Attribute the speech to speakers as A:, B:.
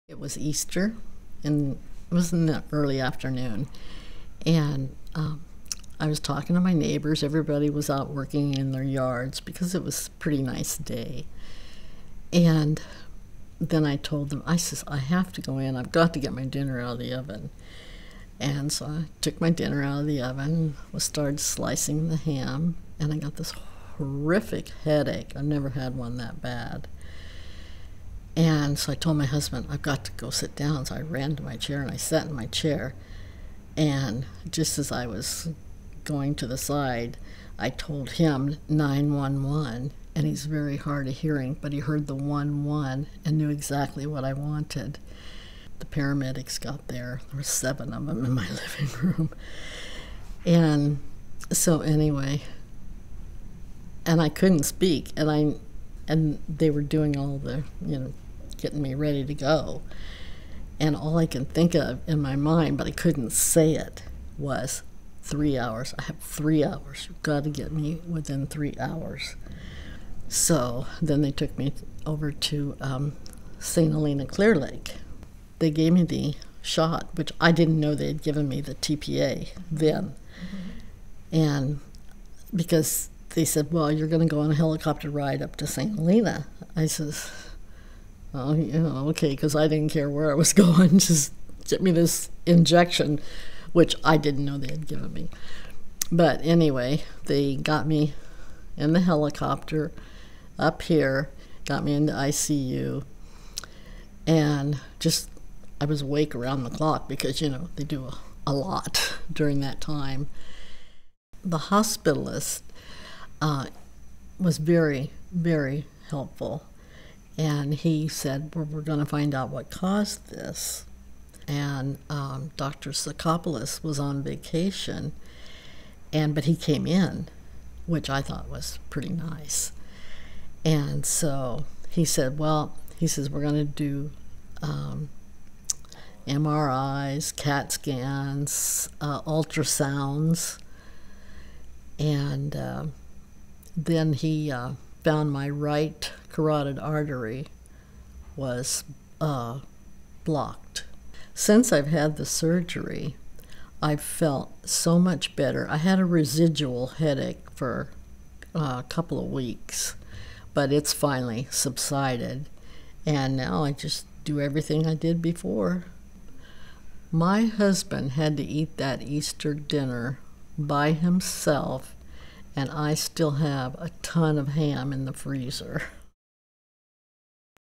A: It was Easter, and it was in the early afternoon, and I was talking to my neighbors. Everybody was out working in their yards because it was a pretty nice day. And then I told them, I says, I have to go in. I've got to get my dinner out of the oven. And so I took my dinner out of the oven, started slicing the ham, and I got this horrific headache. I've never had one that bad. And so I told my husband, I've got to go sit down. So I ran to my chair and I sat in my chair. And just as I was going to the side, I told him 911. And he's very hard of hearing, but he heard the 1-1 and knew exactly what I wanted. The paramedics got there. There were 7 of them in my living room. And so anyway, and I couldn't speak, and they were doing all the, getting me ready to go. And all I can think of in my mind, but I couldn't say it, was 3 hours. I have 3 hours. You've got to get me within 3 hours. So then they took me over to St. Helena Clear Lake. They gave me the shot, which I didn't know they had given me the TPA then. Mm-hmm. And because they said, well, you're going to go on a helicopter ride up to St. Helena. I says, oh, okay, because I didn't care where I was going. Just get me this injection, which I didn't know they had given me. But anyway, they got me in the helicopter up here, got me into ICU, and just, I was awake around the clock because, they do a lot during that time. The hospitalist was very, very helpful. And he said, well, we're going to find out what caused this. And Dr. Sakopoulos was on vacation, but he came in, which I thought was pretty nice. And so he said, we're going to do MRIs, CAT scans, ultrasounds. And then he found my right carotid artery was blocked. Since I've had the surgery, I've felt so much better. I had a residual headache for a couple of weeks, but it's finally subsided, and now I just do everything I did before. My husband had to eat that Easter dinner by himself, and I still have a ton of ham in the freezer.